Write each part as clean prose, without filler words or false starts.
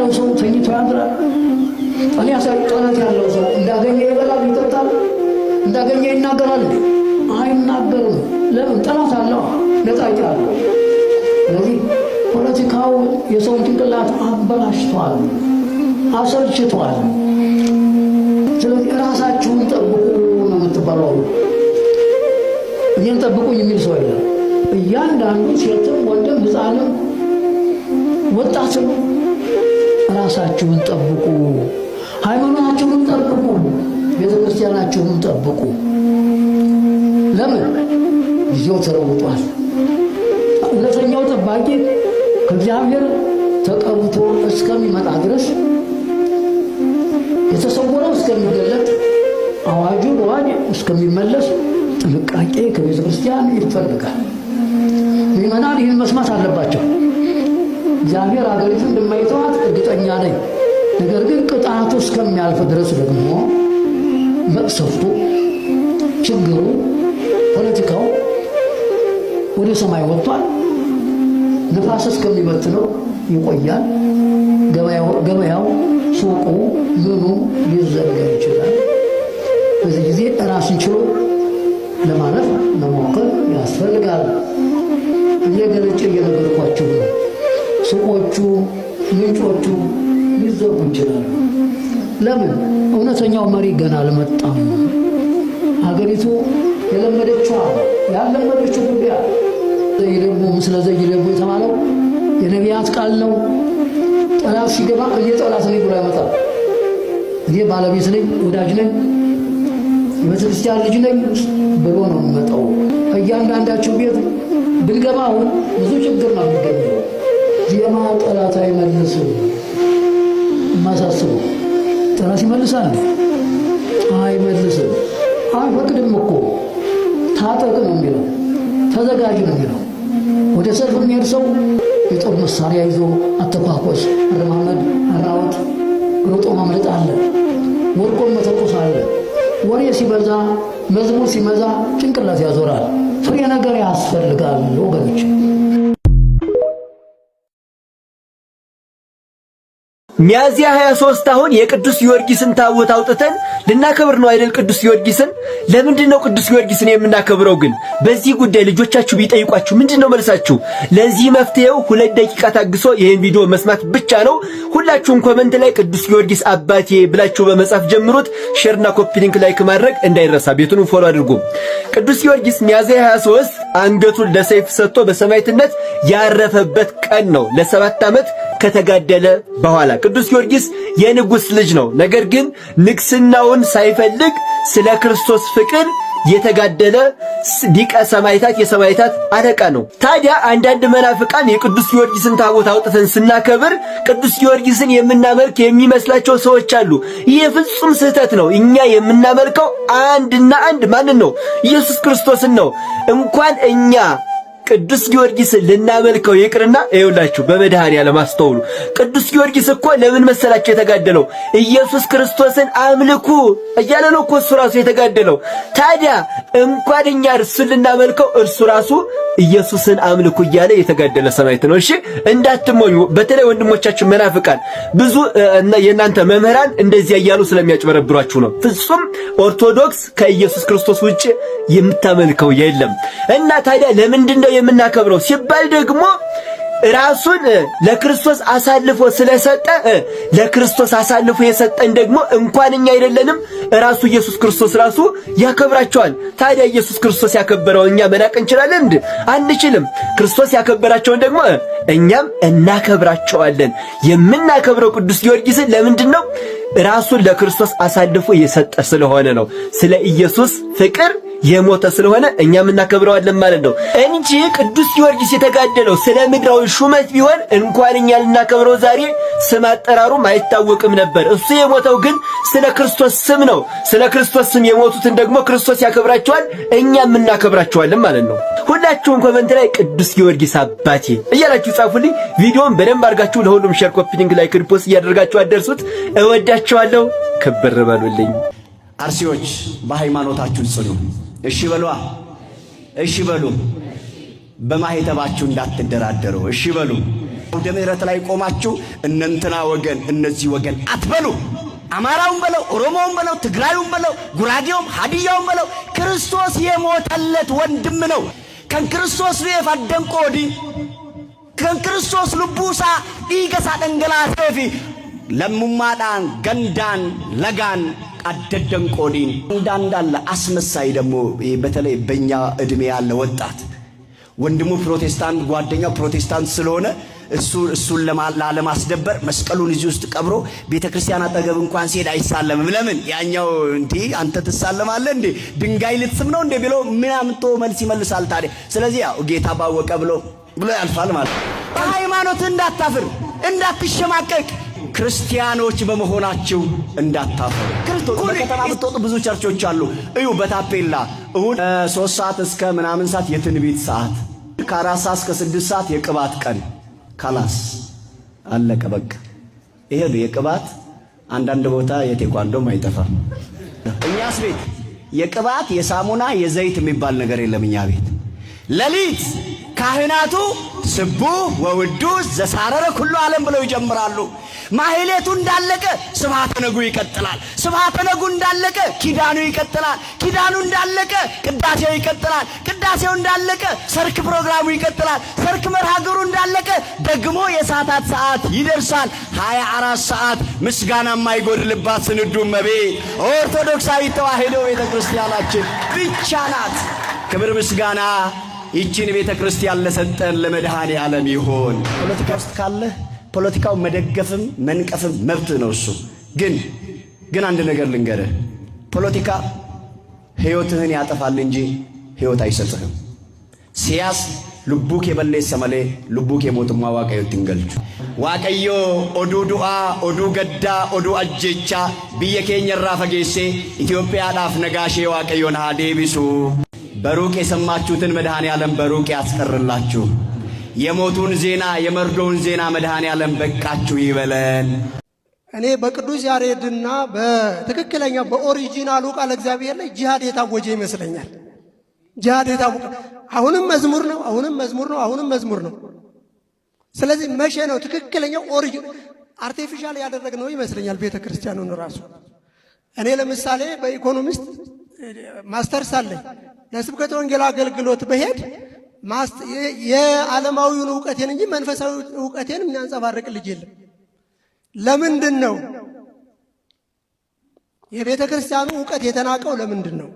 ያለው ሰው ተኝቶ ያድራል። ጠላት ያለው ሰው እንዳገኘ ይበላል ይጠጣል፣ እንዳገኘ ይናገራል አይናገርም። ለምን? ጠላት አለው፣ ነጣቂ አለው። ስለዚህ ፖለቲካው የሰውን ጭንቅላት አበላሽቷል፣ አሰልችቷል። ስለዚህ ራሳችሁን ጠብቁ ነው የምትባለው። እኔን ጠብቁኝ የሚል ሰው የለም። እያንዳንዱ ሴትም ወንድም ሕፃንም ወጣትም ራሳችሁን ጠብቁ፣ ሃይማኖታችሁን ጠብቁ፣ ቤተክርስቲያናችሁን ጠብቁ። ለምን? ጊዜው ተለውጧል። እውነተኛው ጠባቂ ከእግዚአብሔር ተቀብቶ እስከሚመጣ ድረስ የተሰወረው እስከሚገለጥ አዋጁ በአዋጅ እስከሚመለስ ጥንቃቄ ከቤተ ክርስቲያን ይፈልጋል። ምዕመናን ይህን መስማት አለባቸው። እግዚአብሔር አገሪቱን እንደማይተዋት እርግጠኛ ነኝ። ነገር ግን ቅጣቱ እስከሚያልፍ ድረስ ደግሞ መቅሰፍቱ፣ ችግሩ፣ ፖለቲካው ወደ ሰማይ ወጥቷል። ንፋስ እስከሚበትነው ይቆያል። ገበያው፣ ሱቁ፣ ምኑ ሊዘጋ ይችላል። በዚህ ጊዜ ራስን ችሎ ለማለፍ መሞከር ያስፈልጋል። እየገለጨ እየነገርኳችሁ ነው። ሱቆቹ፣ ምንጮቹ ሊዘጉ ይችላሉ። ለምን? እውነተኛው መሪ ገና አልመጣም። ሀገሪቱ የለመደችው ጉዳይ ዘይለቡ ምስለ ዘይለቡ የተባለው የነቢያት ቃል ነው። ጠላት ሲገባ ጠላት ነኝ ብሎ ያመጣል። እኔ ባለቤት ነኝ፣ ወዳጅ ነኝ፣ የቤተክርስቲያን ልጅ ነኝ ብሎ ነው የሚመጣው። እያንዳንዳችሁ ቤት ብንገባ አሁን ብዙ ችግር ነው የሚገኘው። ዜማ ጠላት አይመልስም። የማሳስበው ጠላት ይመልሳል? አይመልስም። አይፈቅድም እኮ። ታጠቅ ነው የሚለው፣ ተዘጋጅ ነው የሚለው። ወደ ሰልፍ የሚሄድ ሰው የጦር መሳሪያ ይዞ አተኳኮስ፣ አረማመድ፣ አራወጥ፣ ሮጦ ማምለጥ አለ። ወርቆን መተኮስ አለ። ወሬ ሲበዛ፣ መዝሙር ሲበዛ ጭንቅላት ያዞራል። ፍሬ ነገር ያስፈልጋል ወገኖች። ሚያዝያ 23 አሁን የቅዱስ ጊዮርጊስን ታቦት አውጥተን ልናከብር ነው አይደል? ቅዱስ ጊዮርጊስን ለምንድነው ቅዱስ ጊዮርጊስን የምናከብረው? ግን በዚህ ጉዳይ ልጆቻችሁ ቢጠይቋችሁ ምንድነው መልሳችሁ? ለዚህ መፍትሄው 2 ደቂቃ ታግሶ ይሄን ቪዲዮ መስማት ብቻ ነው። ሁላችሁም ኮሜንት ላይ ቅዱስ ጊዮርጊስ አባቴ ብላችሁ በመጻፍ ጀምሩት። ሼርና ኮፒ ሊንክ ላይክ ማድረግ እንዳይረሳ። ቤቱን ፎሎ አድርጉ። ቅዱስ ጊዮርጊስ ሚያዝያ 23 አንገቱን ለሰይፍ ሰጥቶ በሰማዕትነት ያረፈበት ቀን ነው። ለ7 ዓመት ከተጋደለ በኋላ ቅዱስ ጊዮርጊስ የንጉሥ ልጅ ነው። ነገር ግን ንግስናውን ሳይፈልግ ስለ ክርስቶስ ፍቅር የተጋደለ ሊቀ ሰማዕታት የሰማዕታት አለቃ ነው። ታዲያ አንዳንድ መናፍቃን የቅዱስ ጊዮርጊስን ታቦት አውጥተን ስናከብር ቅዱስ ጊዮርጊስን የምናመልክ የሚመስላቸው ሰዎች አሉ። ይህ ፍጹም ስህተት ነው። እኛ የምናመልከው አንድና አንድ ማንን ነው? ኢየሱስ ክርስቶስን ነው። እንኳን እኛ ቅዱስ ጊዮርጊስን ልናመልከው ይቅርና ይኸውላችሁ በመድኃኔዓለም አስተውሉ። ቅዱስ ጊዮርጊስ እኮ ለምን መሰላችሁ የተጋደለው? ኢየሱስ ክርስቶስን አምልኩ እያለ ነው እኮ እሱ ራሱ የተጋደለው። ታዲያ እንኳን እኛ እርሱን ልናመልከው እርሱ ራሱ ኢየሱስን አምልኩ እያለ የተጋደለ ሰማዕት ነው። እሺ እንዳትሞኙ። በተለይ ወንድሞቻችን መናፍቃን ብዙ እና የእናንተ መምህራን እንደዚህ እያሉ ስለሚያጭበረብሯችሁ ነው። ፍጹም ኦርቶዶክስ ከኢየሱስ ክርስቶስ ውጪ የምታመልከው የለም። እና ታዲያ ለምንድነው የምናከብረው ሲባል ደግሞ ራሱን ለክርስቶስ አሳልፎ ስለሰጠ ለክርስቶስ አሳልፎ የሰጠን ደግሞ እንኳን እኛ አይደለንም ራሱ ኢየሱስ ክርስቶስ ራሱ ያከብራቸዋል። ታዲያ ኢየሱስ ክርስቶስ ያከበረው እኛ መናቅ እንችላለን እንዴ? አንችልም። ክርስቶስ ያከበራቸውን ደግሞ እኛም እናከብራቸዋለን። የምናከብረው ቅዱስ ጊዮርጊስን ለምንድን ነው? ራሱን ለክርስቶስ አሳልፎ የሰጠ ስለሆነ ነው። ስለ ኢየሱስ ፍቅር የሞተ ስለሆነ እኛም እናከብረዋለን ማለት ነው እንጂ ቅዱስ ጊዮርጊስ የተጋደለው ስለ ምድራዊ ሹመት ቢሆን እንኳን እኛ ልናከብረው ዛሬ ስም አጠራሩም አይታወቅም ነበር። እሱ የሞተው ግን ስለ ክርስቶስ ስም ነው። ስለ ክርስቶስ ስም የሞቱትን ደግሞ ክርስቶስ ያከብራቸዋል፣ እኛም እናከብራቸዋለን ማለት ነው። ሁላችሁም ኮሜንት ላይ ቅዱስ ጊዮርጊስ አባቴ እያላችሁ ጻፉልኝ። ቪዲዮውን በደንብ አድርጋችሁ ለሁሉም ሼር፣ ኮፒ ሊንክ፣ ላይክ፣ ሪፖስት እያደረጋችሁ አደርሱት። እወዳችኋለሁ። ክብር በሉልኝ። አርሲዎች በሃይማኖታችሁ ጽኑ። እሺ በሉ፣ እሺ በሉ። በማህተባችሁ እንዳትደራደሩ። እሺ በሉ። ወደ ምህረት ላይ ቆማችሁ እነንትና ወገን እነዚህ ወገን አትበሉ። አማራውን በለው፣ ኦሮሞውን በለው፣ ትግራዩን በለው፣ ጉራጌውም ሀዲያውን በለው ክርስቶስ የሞተለት ወንድም ነው። ከክርስቶስ ሪፍ አደንቆዲ ከክርስቶስ ልቡሳ ዲገሳ ደንገላቴፊ ለሙማዳን ገንዳን ለጋን አደደንቆዲን እንዳንዳለ አስመሳይ ደግሞ በተለይ በእኛ እድሜ ያለ ወጣት ወንድሙ ፕሮቴስታንት ጓደኛው ፕሮቴስታንት ስለሆነ እሱን ለማስደበር መስቀሉን እዚህ ውስጥ ቀብሮ ቤተክርስቲያን አጠገብ እንኳን ሲሄድ አይሳለምም። ለምን ያኛው እንዴ አንተ ትሳለማለህ እንዴ ድንጋይ ልትስም ነው እንዴ ብሎ ምን አምጦ መልስ ይመልሳል ታዲያ። ስለዚህ ያው ጌታ ባወቀ ብሎ ያልፋል ማለት ነው። ሃይማኖት እንዳታፍር እንዳትሸማቀቅ ክርስቲያኖች በመሆናችሁ እንዳታፍሩ። ክርስቶስ በከተማ ብትወጡ ብዙ ቸርቾች አሉ። እዩ በታፔላ እሁድ 3 ሰዓት እስከ ምናምን ሰዓት የትንቢት ሰዓት፣ ከ4 ሰዓት እስከ 6 ሰዓት የቅባት ቀን ካላስ አለቀ በቃ። ይሄ ነው የቅባት። አንዳንድ ቦታ የቴኳንዶም አይጠፋም። እኛስ ቤት የቅባት የሳሙና የዘይት የሚባል ነገር የለም። እኛ ቤት ሌሊት ካህናቱ ስቡ ወውዱስ ዘሳረረ ኩሉ ዓለም ብለው ይጀምራሉ። ማህሌቱ እንዳለቀ ስብሐተ ነጉ ይቀጥላል። ስብሐተ ነጉ እንዳለቀ ኪዳኑ ይቀጥላል። ኪዳኑ እንዳለቀ ቅዳሴው ይቀጥላል። ቅዳሴው እንዳለቀ ሰርክ ፕሮግራሙ ይቀጥላል። ሰርክ መርሃ ግብሩ እንዳለቀ ደግሞ የሰዓታት ሰዓት ይደርሳል። 24 ሰዓት ምስጋና የማይጎድልባት ስንዱ እመቤት ኦርቶዶክሳዊ ተዋሕዶ ቤተክርስቲያናችን ብቻ ናት። ክብር ምስጋና ይህችን ቤተክርስቲያን ለሰጠን ለመድኃኔ ዓለም ይሁን። ፖለቲካ ውስጥ ካለ ፖለቲካው መደገፍም መንቀፍም መብት ነው። እሱ ግን አንድ ነገር ልንገርህ፣ ፖለቲካ ሕይወትህን ያጠፋል እንጂ ሕይወት አይሰጥህም። ሲያስ ልቡክ የበሌሰ መሌ ልቡክ የሞቱማ ዋቀዮ ትንገልቹ ዋቀዮ ኦዱ ዱአ ኦዱ ገዳ ኦዱ አጀቻ ብየ ኬኘራ ፈጌሴ ኢትዮጵያ ዳፍ ነጋሼ ዋቀዮን ሀዴቢሱ በሩቅ የሰማችሁትን መድኃኔ ዓለም በሩቅ ያስቀርላችሁ። የሞቱን ዜና የመርዶውን ዜና መድኃኔ ዓለም በቃችሁ ይበለን። እኔ በቅዱስ ያሬድና በትክክለኛ በኦሪጂናሉ ቃል እግዚአብሔር ላይ ጂሃድ የታወጀ ይመስለኛል። ጂሃድ የታወቀ አሁንም መዝሙር ነው፣ አሁንም መዝሙር ነው፣ አሁንም መዝሙር ነው። ስለዚህ መቼ ነው ትክክለኛው አርቲፊሻል ያደረግነው ይመስለኛል ቤተ ክርስቲያኑን ራሱ። እኔ ለምሳሌ በኢኮኖሚስት ማስተርስ አለኝ። ለስብከተ ወንጌል አገልግሎት በሄድ የዓለማዊውን ዕውቀቴን እንጂ መንፈሳዊ ዕውቀቴን የሚያንጸባርቅ ልጅ የለም። ለምንድን ነው የቤተ ክርስቲያኑ ዕውቀት የተናቀው? ለምንድን ነው?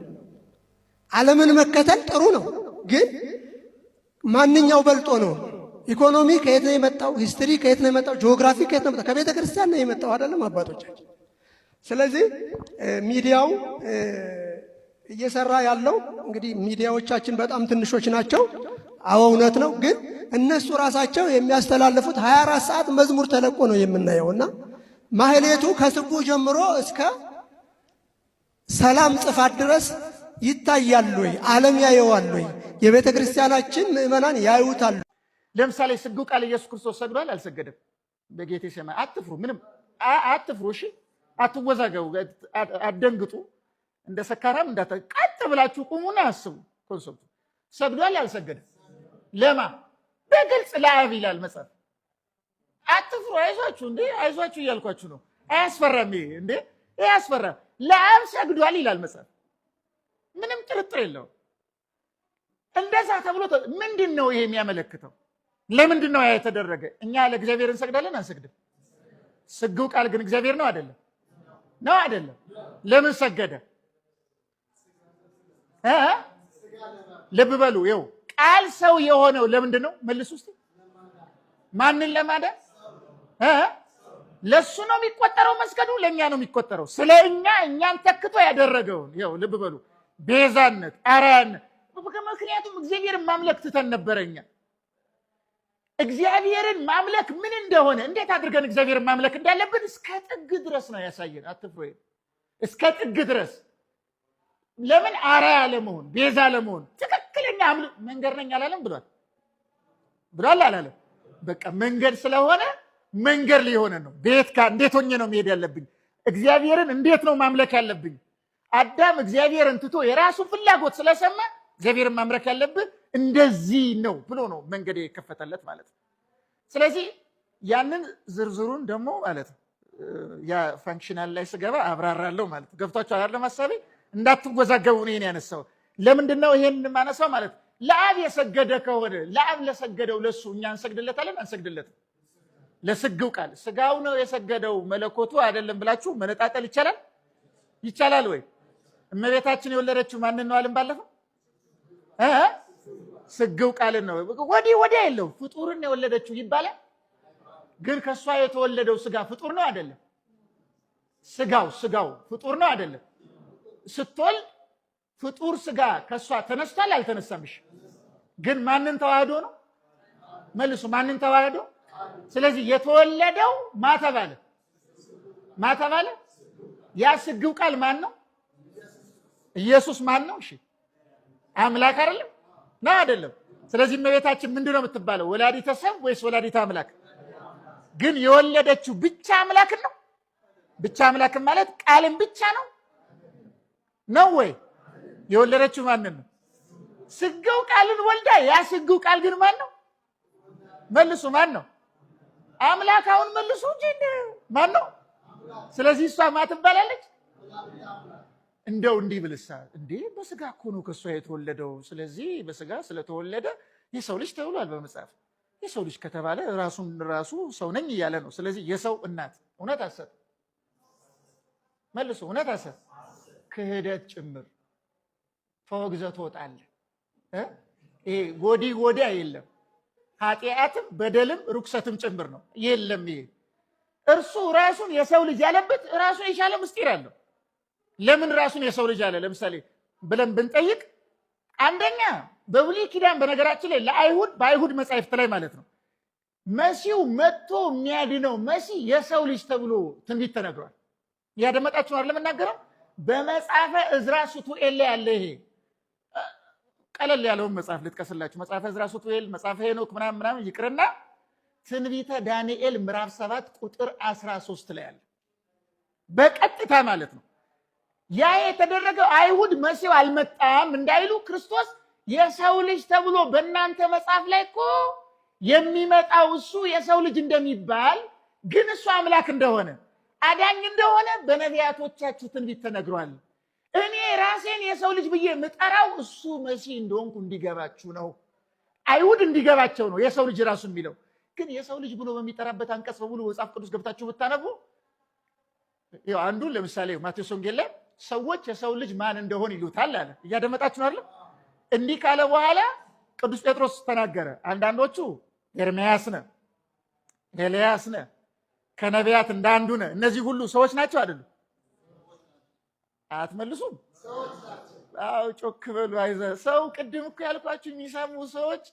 ዓለምን መከተል ጥሩ ነው፣ ግን ማንኛው በልጦ ነው? ኢኮኖሚ ከየት ነው የመጣው? ሂስትሪ ከየት ነው የመጣው? ጂኦግራፊ ከየት ነው የመጣው? ከቤተ ክርስቲያን ነው የመጣው አይደለም አባቶቻችን። ስለዚህ ሚዲያው እየሰራ ያለው እንግዲህ ሚዲያዎቻችን በጣም ትንሾች ናቸው። አዎ እውነት ነው። ግን እነሱ ራሳቸው የሚያስተላልፉት 24 ሰዓት መዝሙር ተለቆ ነው የምናየውና ማህሌቱ ከስቡ ጀምሮ እስከ ሰላም ጽፋት ድረስ ይታያል ወይ? ዓለም ያየዋል ወይ? የቤተ ክርስቲያናችን ምእመናን ያዩታል? ለምሳሌ ስጉ ቃል ኢየሱስ ክርስቶስ ሰግዷል አልሰገደም? በጌቴ ሰማይ አትፍሩ፣ ምንም አትፍሩ። እሺ አትወዛገቡ፣ አትደንግጡ። እንደ ሰካራም ቀጥ ብላችሁ ቁሙና አስቡ። ኮንሰፕቱ ሰግዷል አልሰገደም? ለማ በግልጽ ለአብ ይላል መጽሐፍ። አትፍሩ፣ አይዟችሁ። እንዴ አይዟችሁ እያልኳችሁ ነው። አያስፈራም ይሄ? እንዴ ይሄ አያስፈራም። ለአብ ሰግዷል ይላል መጽሐፍ። ምንም ጥርጥር የለውም። እንደዛ ተብሎ ምንድን ነው ይሄ የሚያመለክተው? ለምንድን ነው ያ የተደረገ? እኛ ለእግዚአብሔር እንሰግዳለን አንሰግድም? ስግው ቃል ግን እግዚአብሔር ነው አይደለም? ነው አይደለም? ለምን ሰገደ? ልብ በሉ። ይኸው ቃል ሰው የሆነው ለምንድን ነው? መልሱ እስቲ። ማንን ለማዳን? ለሱ ነው የሚቆጠረው መስገዱ? ለኛ ነው የሚቆጠረው? ስለ እኛን ተክቶ ያደረገውን ይኸው ልብ በሉ። ቤዛነት፣ አርአያነት። ምክንያቱም እግዚአብሔርን ማምለክ ትተን ነበረኛ። እግዚአብሔርን ማምለክ ምን እንደሆነ እንዴት አድርገን እግዚአብሔርን ማምለክ እንዳለብን እስከ ጥግ ድረስ ነው ያሳየን። አትፍሩ፣ እስከ ጥግ ድረስ። ለምን? አርአያ ለመሆን፣ ቤዛ ለመሆን። ትክክለኛ መንገድ ነኝ አላለም? ብሏል አላለም? በቃ መንገድ ስለሆነ መንገድ ሊሆነ ነው። እንዴት ሆኜ ነው መሄድ ያለብኝ? እግዚአብሔርን እንዴት ነው ማምለክ ያለብኝ? አዳም እግዚአብሔርን ትቶ የራሱ ፍላጎት ስለሰማ እግዚአብሔርን ማምለክ ያለብህ እንደዚህ ነው ብሎ ነው መንገድ የከፈተለት ማለት ነው። ስለዚህ ያንን ዝርዝሩን ደግሞ ማለት ያ ፋንክሽናል ላይ ስገባ አብራራለሁ ማለት ገብቷችሁ አይደለም? ሐሳቤ እንዳትወዛገቡ ነው ያነሳው። ለምንድን ነው ይሄን ማነሳው ማለት ለአብ የሰገደ ከሆነ ለአብ ለሰገደው ለሱ እኛ እንሰግድለታለን አንሰግድለትም? ለስግው ቃል ስጋው ነው የሰገደው መለኮቱ አይደለም ብላችሁ መነጣጠል ይቻላል? ይቻላል ወይ? እመቤታችን የወለደችው ማንን ነው አልን? ባለፈው ስግው ቃልን ነው። ወዲያ የለው ፍጡርን የወለደችው ይባላል። ግን ከሷ የተወለደው ስጋ ፍጡር ነው አይደለም? ስጋው ፍጡር ነው አይደለም? ስትወልድ ፍጡር ስጋ ከሷ ተነስቷል አልተነሳምሽ? ግን ማንን ተዋህዶ ነው? መልሱ ማንን ተዋህዶ? ስለዚህ የተወለደው ማተባለ ያ ስግው ቃል ማን ነው? ኢየሱስ ማን ነው? እሺ አምላክ አይደለም ነው አይደለም? ስለዚህ እመቤታችን ምንድነው የምትባለው? ወላዲተ ሰብ ወይስ ወላዲተ አምላክ? ግን የወለደችው ብቻ አምላክ ነው? ብቻ አምላክ ማለት ቃልን ብቻ ነው ወይ? የወለደችው ማንን ነው? ስግው ቃልን ወልዳ ያ ስግው ቃል ግን ማን ነው? መልሱ ማን ነው? አምላክ። አሁን መልሱ እንጂ ማን ነው? ስለዚህ እሷ ማን ትባላለች? እንደው እንዲህ ብልሳ እንዴ በስጋ እኮ ነው ከሷ የተወለደው። ስለዚህ በስጋ ስለተወለደ የሰው ልጅ ተብሏል በመጽሐፍ። የሰው ልጅ ከተባለ ራሱ ሰው ነኝ እያለ ነው። ስለዚህ የሰው እናት እውነት አሰብ መልሱ እውነት አሰብ ክህደት ጭምር ተወግዘህ ትወጣለህ። ይሄ ወዲያ የለም። ኃጢአትም በደልም ርኩሰትም ጭምር ነው። የለም ይሄ እርሱ ራሱን የሰው ልጅ ያለበት ራሱ የቻለ ምስጢር አለው። ለምን ራሱን የሰው ልጅ አለ? ለምሳሌ ብለን ብንጠይቅ አንደኛ በብሉይ ኪዳን በነገራችን ላይ ለአይሁድ በአይሁድ መጻሕፍት ላይ ማለት ነው መሲሁ መጥቶ የሚያድነው መሲህ የሰው ልጅ ተብሎ ትንቢት ተነግሯል። ያደመጣችሁ አይደል? ለምናገረው በመጽሐፈ ዕዝራ ሱቱኤል ላይ ያለ ይሄ ቀለል ያለውን መጽሐፍ ልጥቀስላችሁ። መጽሐፈ ዕዝራ ሱቱኤል፣ መጽሐፈ ሄኖክ ምናምን ይቅርና ትንቢተ ዳንኤል ምዕራፍ 7 ቁጥር 13 ላይ ያለ በቀጥታ ማለት ነው ያ የተደረገው አይሁድ መሲሁ አልመጣም እንዳይሉ ክርስቶስ የሰው ልጅ ተብሎ በእናንተ መጽሐፍ ላይ እኮ የሚመጣው እሱ የሰው ልጅ እንደሚባል ግን እሱ አምላክ እንደሆነ አዳኝ እንደሆነ በነቢያቶቻችሁ ትንቢት ተነግሯል። እኔ ራሴን የሰው ልጅ ብዬ የምጠራው እሱ መሲህ እንደሆንኩ እንዲገባችሁ ነው። አይሁድ እንዲገባቸው ነው የሰው ልጅ ራሱ የሚለው። ግን የሰው ልጅ ብሎ በሚጠራበት አንቀጽ በሙሉ መጽሐፍ ቅዱስ ገብታችሁ ብታነቡ ይኸው አንዱ ለምሳሌ ማቴዎስ ወንጌል ላይ ሰዎች የሰው ልጅ ማን እንደሆን ይሉታል አለ። እያደመጣችሁ ነው አይደል? እንዲህ ካለ በኋላ ቅዱስ ጴጥሮስ ተናገረ። አንዳንዶቹ ኤርምያስ ነህ፣ ኤልያስ ነህ፣ ከነቢያት እንዳንዱ ነህ። እነዚህ ሁሉ ሰዎች ናቸው አይደሉ? አትመልሱም? አዎ ጮክ በሉ። አይዘ ሰው ቅድም እኮ ያልኳችሁ የሚሰሙ ሰዎች